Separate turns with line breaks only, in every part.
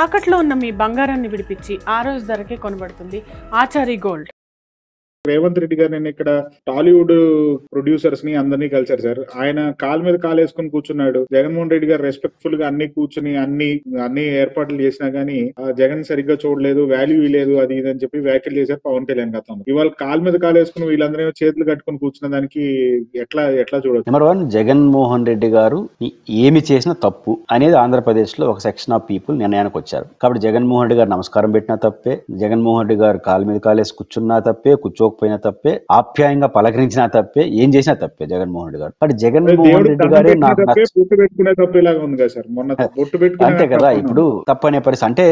తాకట్లో ఉన్న మీ బంగారాన్ని విడిపించి ఆ రోజు ధరకే కొనబడుతుంది ఆచారి గోల్డ్.
రేవంత్ రెడ్డి గారు నేను ఇక్కడ టాలీవుడ్ ప్రొడ్యూసర్స్ ని అందరినీ కలిసారు సార్. ఆయన కాలు మీద కాలు వేసుకుని కూర్చున్నాడు. జగన్మోహన్ రెడ్డి గారు రెస్పెక్ట్ఫుల్ గా అన్ని కూర్చుని అన్ని ఏర్పాట్లు చేసినా గానీ జగన్ సరిగ్గా చూడలేదు, వాల్యూ లేదు, అది ఇది అని చెప్పి వ్యాఖ్యలు చేశారు పవన్ కళ్యాణ్ గతంలో. ఇవాళ కాలు మీద కాలు వేసుకుని వీళ్ళందరూ చేతులు కట్టుకుని కూర్చున్న దానికి ఎట్లా చూడొచ్చు?
నెంబర్ 1, జగన్మోహన్ రెడ్డి గారు ఏమి చేసినా తప్పు అనేది ఆంధ్రప్రదేశ్ లో ఒక సెక్షన్ ఆఫ్ పీపుల్ నిర్ణయానికి వచ్చారు. కాబట్టి జగన్మోహన్ రెడ్డి గారు నమస్కారం పెట్టినా తప్పే, జగన్మోహన్ రెడ్డి గారు కాలు మీద కాలేసి కూర్చున్నా తప్పే, కూర్చోకపోయినా తప్పే, ఆప్యాయంగా పలకరించినా తప్పే, ఏం చేసినా తప్పే జగన్మోహన్ రెడ్డి గారు. కాబట్టి జగన్మోహన్ రెడ్డి గారే నాకు అంతే కదా. ఇప్పుడు తప్పనే పరిస్థితి అంటే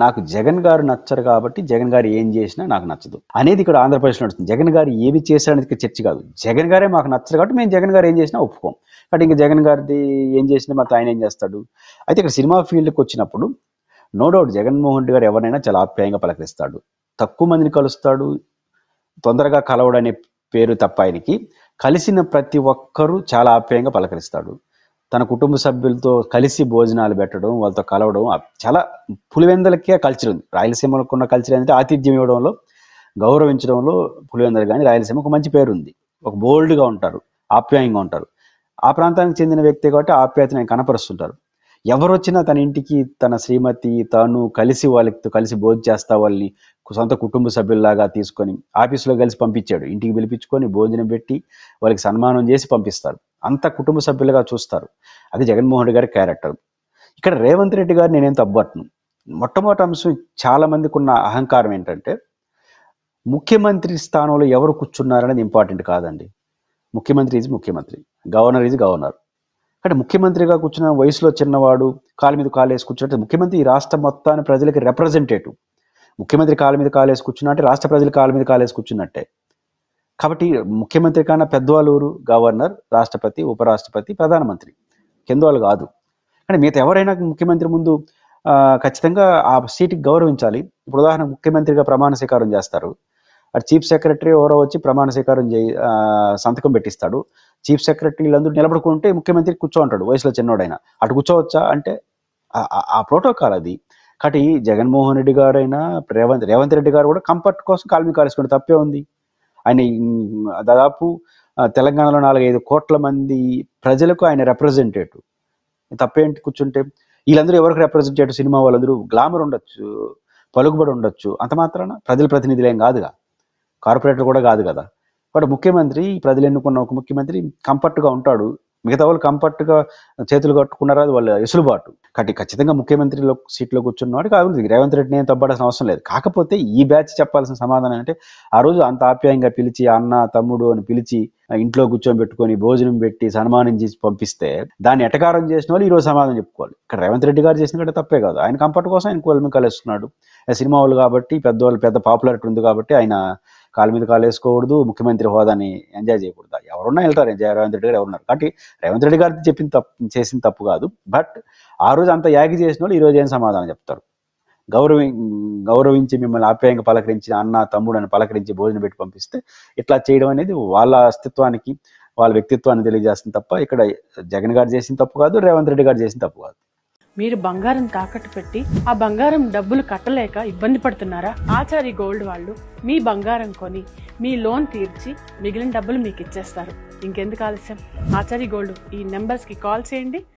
నాకు జగన్ గారు నచ్చరు కాబట్టి జగన్ గారు ఏం చేసినా నాకు నచ్చదు అనేది ఇక్కడ ఆంధ్రప్రదేశ్ నడుస్తుంది. జగన్ గారు ఏమి చేశారనేది చర్చ కాదు. జగన్ గారే మాకు నచ్చరు కాబట్టి మేము జగన్ గారు ఏం చేసినా ఒప్పుకోం. కాబట్టి ఇంకా జగన్ గారిది ఏం చేసినా మాత్రం ఆయన ఏం చేస్తాడు. అయితే ఇక్కడ సినిమా ఫీల్డ్కి వచ్చినప్పుడు నో డౌట్ జగన్మోహన్ రెడ్డి గారు ఎవరైనా చాలా ఆప్యాయంగా పలకరిస్తాడు, తక్కువ మందిని కలుస్తాడు, తొందరగా కలవడనే పేరు తప్ప ఆయనకి కలిసిన ప్రతి ఒక్కరూ చాలా ఆప్యాయంగా పలకరిస్తాడు. తన కుటుంబ సభ్యులతో కలిసి భోజనాలు పెట్టడం, వాళ్ళతో కలవడం చాలా పులివెందలకే కల్చర్ ఉంది. రాయలసీమకు ఉన్న కల్చర్ ఏంటంటే ఆతిథ్యం ఇవ్వడంలో, గౌరవించడంలో పులివెందలు కానీ రాయలసీమకు మంచి పేరు ఉంది. ఒక బోల్డ్గా ఉంటారు, ఆప్యాయంగా ఉంటారు. ఆ ప్రాంతానికి చెందిన వ్యక్తి కాబట్టి ఆప్యాయతను కనపరుస్తుంటారు. ఎవరు వచ్చినా తన ఇంటికి తన శ్రీమతి తాను కలిసి వాళ్ళతో కలిసి భోజనం చేస్తా వాళ్ళని సొంత కుటుంబ సభ్యుల్లాగా తీసుకొని ఆఫీసులో కలిసి పంపించాడు. ఇంటికి పిలిపించుకొని భోజనం పెట్టి వాళ్ళకి సన్మానం చేసి పంపిస్తారు. అంత కుటుంబ సభ్యులుగా చూస్తారు. అది జగన్మోహన్ రెడ్డి గారి క్యారెక్టర్. ఇక్కడ రేవంత్ రెడ్డి గారు నేనేం తప్పట్ను. మొట్టమొదటి అంశం చాలా మందికి ఉన్న అహంకారం ఏంటంటే ముఖ్యమంత్రి స్థానంలో ఎవరు కూర్చున్నారనేది ఇంపార్టెంట్ కాదండి. ముఖ్యమంత్రి ఈజ్ ముఖ్యమంత్రి, గవర్నర్ ఈజ్ గవర్నర్. అంటే ముఖ్యమంత్రిగా కూర్చున్న వయసులో చిన్నవాడు కాలు మీద కాలు వేసి కూర్చున్నట్టు ముఖ్యమంత్రి ఈ రాష్ట్ర మొత్తాన్ని ప్రజలకి రిప్రజెంటేటివ్. ముఖ్యమంత్రి కాలు మీద కాలు వేసి కూర్చున్నా అంటే రాష్ట్ర ప్రజలు కాలు మీద కాలు వేసి కూర్చున్నట్టే. కాబట్టి ముఖ్యమంత్రి కన్నా పెద్దవాళ్ళు గవర్నర్, రాష్ట్రపతి, ఉపరాష్ట్రపతి, ప్రధానమంత్రి, కింద వాళ్ళు కాదు. కానీ మిగతా ఎవరైనా ముఖ్యమంత్రి ముందు ఖచ్చితంగా ఆ సీటుకి గౌరవించాలి. ఇప్పుడు ఉదాహరణ ముఖ్యమంత్రిగా ప్రమాణ స్వీకారం చేస్తారు. అటు చీఫ్ సెక్రటరీ ఎవరో వచ్చి ప్రమాణ స్వీకారం సంతకం పెట్టిస్తాడు. చీఫ్ సెక్రటరీ వీళ్ళందరూ నిలబడుకుంటే ముఖ్యమంత్రి కూర్చోంటాడు వయసులో చిన్నోడైనా. అటు కూర్చోవచ్చా అంటే ఆ ప్రోటోకాల్ అది. కాబట్టి జగన్మోహన్ రెడ్డి గారైనా రేవంత్ రెడ్డి గారు కూడా కంఫర్ట్ కోసం కాలు మీద కాలేసుకుంటే తప్పే ఉంది. ఆయన దాదాపు తెలంగాణలో 4-5 కోట్ల మంది ప్రజలకు ఆయన రిప్రజెంటేటివ్. తప్పేంటి కూర్చుంటే? వీళ్ళందరూ ఎవరికి రిప్రజెంటేటివ్? సినిమా వాళ్ళందరూ గ్లామర్ ఉండొచ్చు, పలుకుబడి ఉండొచ్చు, అంత మాత్రాన ప్రజల ప్రతినిధులు ఏం కాదుగా, కార్పొరేటర్ కూడా కాదు కదా. బట్ ముఖ్యమంత్రి, ప్రజలు ఎన్నుకున్న ఒక ముఖ్యమంత్రి కంఫర్ట్గా ఉంటాడు. మిగతా వాళ్ళు కంఫర్ట్గా చేతులు కట్టుకున్నారా అది వాళ్ళ ఎసులుబాటు. కాబట్టి ఖచ్చితంగా ముఖ్యమంత్రిలో సీట్లో కూర్చున్నవాడు కాదు. రేవంత్ రెడ్డిని ఏం తప్పడాల్సిన అవసరం లేదు. కాకపోతే ఈ బ్యాచ్ చెప్పాల్సిన సమాధానం అంటే ఆ రోజు అంత ఆప్యాయంగా పిలిచి అన్న తమ్ముడు అని పిలిచి ఇంట్లో కూర్చోబెట్టుకొని భోజనం పెట్టి సన్మానం చేసి పంపిస్తే దాన్ని ఎటకారం చేసిన వాళ్ళు ఈరోజు సమాధానం చెప్పుకోవాలి. ఇక్కడ రేవంత్ రెడ్డి గారు చేసిన కంటే తప్పే కాదు. ఆయన కంఫర్ట్ కోసం ఆయన కోల్మి కలుస్తున్నాడు. సినిమా వాళ్ళు కాబట్టి పెద్దవాళ్ళు పెద్ద పాపులారిటీ ఉంది కాబట్టి ఆయన కాలు మీద కాలు వేసుకోకూడదు, ముఖ్యమంత్రి హోదాని ఎంజాయ్ చేయకూడదు. ఎవరున్నా వెళ్తారు, రేవంత్ రెడ్డి గారు ఎవరున్నారు. కాబట్టి రేవంత్ రెడ్డి గారు చేసిన తప్పు కాదు. బట్ ఆ రోజు అంత యాగి చేసిన వాళ్ళు ఈరోజు ఏం సమాధానం చెప్తారు? గౌరవించి మిమ్మల్ని ఆప్యాయంగా పలకరించి అన్న తమ్ముడు అని పలకరించి భోజనం పెట్టి పంపిస్తే ఇట్లా చేయడం అనేది వాళ్ళ అస్తిత్వానికి, వాళ్ళ వ్యక్తిత్వాన్ని తెలియజేస్తుంది తప్ప ఇక్కడ జగన్ గారు చేసిన తప్పు కాదు, రేవంత్ రెడ్డి గారు చేసిన తప్పు కాదు.
మీరు బంగారం తాకట్టు పెట్టి ఆ బంగారం డబ్బులు కట్టలేక ఇబ్బంది పడుతున్నారా? ఆచారి గోల్డ్ వాళ్ళు మీ బంగారం కొని మీ లోన్ తీర్చి మిగిలిన డబ్బులు మీకు ఇచ్చేస్తారు. ఇంకెందుకు ఆలస్యం? ఆచారి గోల్డ్ ఈ నెంబర్స్కి కాల్ చేయండి.